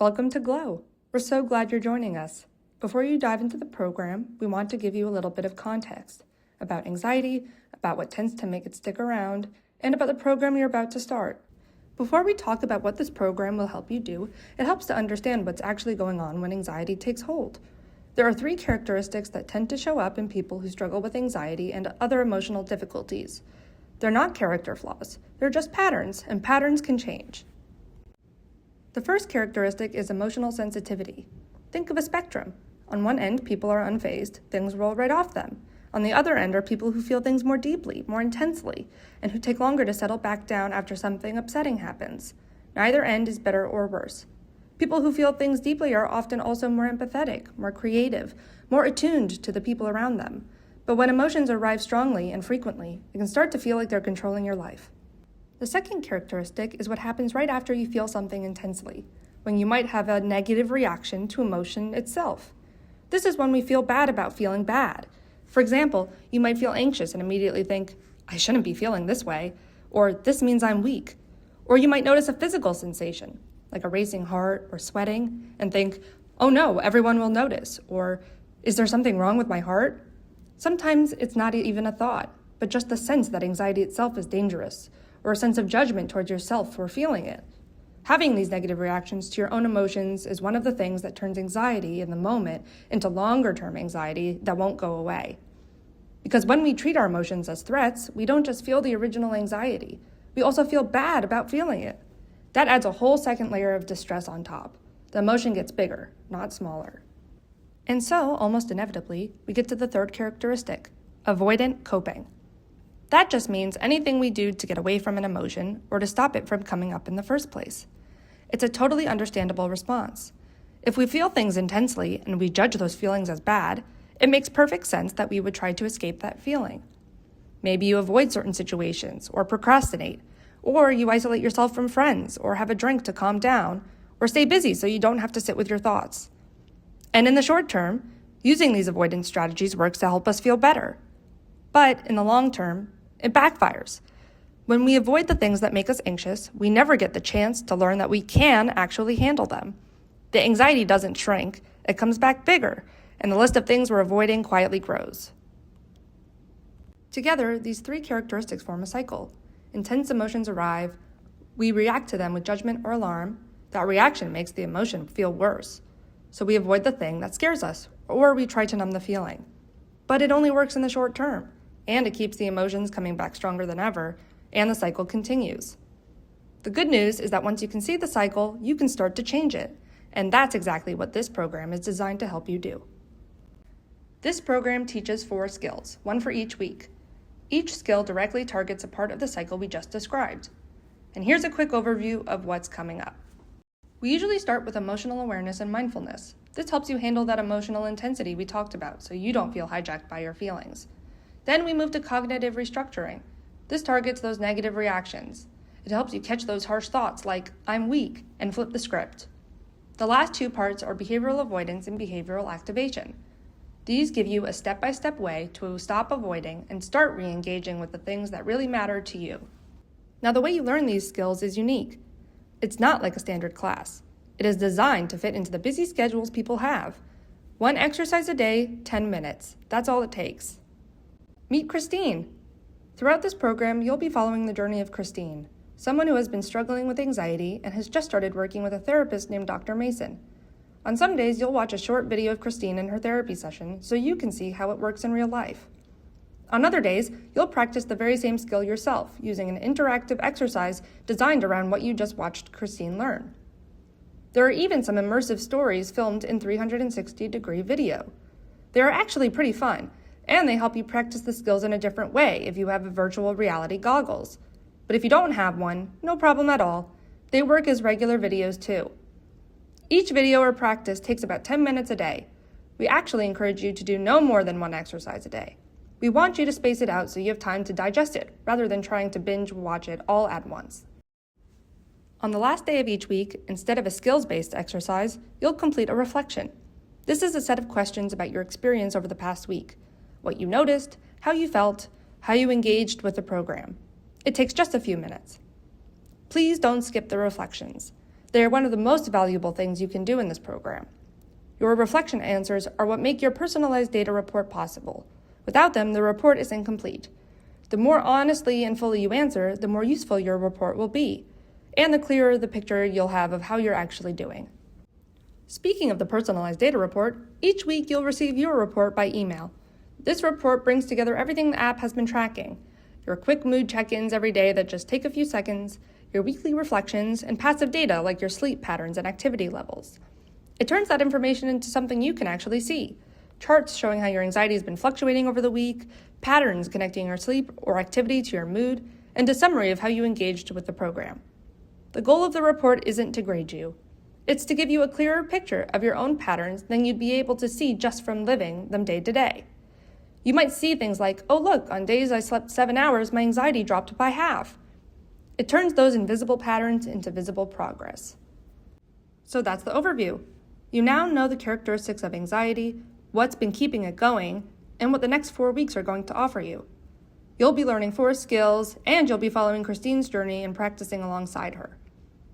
Welcome to Glow. We're so glad you're joining us. Before you dive into the program, we want to give you a little bit of context about anxiety, about what tends to make it stick around, and about the program you're about to start. Before we talk about what this program will help you do, it helps to understand what's actually going on when anxiety takes hold. There are 3 characteristics that tend to show up in people who struggle with anxiety and other emotional difficulties. They're not character flaws, they're just patterns, and patterns can change. The first characteristic is emotional sensitivity. Think of a spectrum. On one end, people are unfazed, things roll right off them. On the other end are people who feel things more deeply, more intensely, and who take longer to settle back down after something upsetting happens. Neither end is better or worse. People who feel things deeply are often also more empathetic, more creative, more attuned to the people around them. But when emotions arrive strongly and frequently, it can start to feel like they're controlling your life. The second characteristic is what happens right after you feel something intensely, when you might have a negative reaction to emotion itself. This is when we feel bad about feeling bad. For example, you might feel anxious and immediately think, I shouldn't be feeling this way, or this means I'm weak. Or you might notice a physical sensation, like a racing heart or sweating, and think, oh no, everyone will notice, or is there something wrong with my heart? Sometimes it's not even a thought, but just the sense that anxiety itself is dangerous, or a sense of judgment towards yourself for feeling it. Having these negative reactions to your own emotions is one of the things that turns anxiety in the moment into longer-term anxiety that won't go away. Because when we treat our emotions as threats, we don't just feel the original anxiety, we also feel bad about feeling it. That adds a whole second layer of distress on top. The emotion gets bigger, not smaller. And so, almost inevitably, we get to the third characteristic, avoidant coping. That just means anything we do to get away from an emotion or to stop it from coming up in the first place. It's a totally understandable response. If we feel things intensely and we judge those feelings as bad, it makes perfect sense that we would try to escape that feeling. Maybe you avoid certain situations or procrastinate, or you isolate yourself from friends or have a drink to calm down, or stay busy so you don't have to sit with your thoughts. And in the short term, using these avoidance strategies works to help us feel better. But in the long term, it backfires. When we avoid the things that make us anxious, we never get the chance to learn that we can actually handle them. The anxiety doesn't shrink, it comes back bigger, and the list of things we're avoiding quietly grows. Together, these 3 characteristics form a cycle. Intense emotions arrive, we react to them with judgment or alarm, that reaction makes the emotion feel worse. So we avoid the thing that scares us, or we try to numb the feeling. But it only works in the short term, and it keeps the emotions coming back stronger than ever, and the cycle continues. The good news is that once you can see the cycle, you can start to change it, and that's exactly what this program is designed to help you do. This program teaches 4 skills, 1 for each week. Each skill directly targets a part of the cycle we just described. And here's a quick overview of what's coming up. We usually start with emotional awareness and mindfulness. This helps you handle that emotional intensity we talked about so you don't feel hijacked by your feelings. Then we move to cognitive restructuring. This targets those negative reactions. It helps you catch those harsh thoughts like, I'm weak, and flip the script. The last 2 parts are behavioral avoidance and behavioral activation. These give you a step-by-step way to stop avoiding and start re-engaging with the things that really matter to you. Now, the way you learn these skills is unique. It's not like a standard class. It is designed to fit into the busy schedules people have. 1 exercise a day, 10 minutes. That's all it takes. Meet Christine. Throughout this program, you'll be following the journey of Christine, someone who has been struggling with anxiety and has just started working with a therapist named Dr. Mason. On some days, you'll watch a short video of Christine in her therapy session so you can see how it works in real life. On other days, you'll practice the very same skill yourself using an interactive exercise designed around what you just watched Christine learn. There are even some immersive stories filmed in 360-degree video. They are actually pretty fun, and they help you practice the skills in a different way if you have virtual reality goggles. But if you don't have one, no problem at all. They work as regular videos too. Each video or practice takes about 10 minutes a day. We actually encourage you to do no more than 1 exercise a day. We want you to space it out so you have time to digest it, rather than trying to binge watch it all at once. On the last day of each week, instead of a skills-based exercise, you'll complete a reflection. This is a set of questions about your experience over the past week, what you noticed, how you felt, how you engaged with the program. It takes just a few minutes. Please don't skip the reflections. They are one of the most valuable things you can do in this program. Your reflection answers are what make your personalized data report possible. Without them, the report is incomplete. The more honestly and fully you answer, the more useful your report will be, and the clearer the picture you'll have of how you're actually doing. Speaking of the personalized data report, each week you'll receive your report by email. This report brings together everything the app has been tracking: your quick mood check-ins every day that just take a few seconds, your weekly reflections, and passive data like your sleep patterns and activity levels. It turns that information into something you can actually see: charts showing how your anxiety has been fluctuating over the week, patterns connecting your sleep or activity to your mood, and a summary of how you engaged with the program. The goal of the report isn't to grade you. It's to give you a clearer picture of your own patterns than you'd be able to see just from living them day to day. You might see things like, oh look, on days I slept 7 hours, my anxiety dropped by half. It turns those invisible patterns into visible progress. So that's the overview. You now know the characteristics of anxiety, what's been keeping it going, and what the next 4 weeks are going to offer you. You'll be learning 4 skills, and you'll be following Christine's journey and practicing alongside her.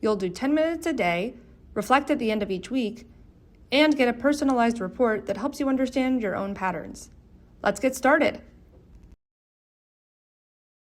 You'll do 10 minutes a day, reflect at the end of each week, and get a personalized report that helps you understand your own patterns. Let's get started.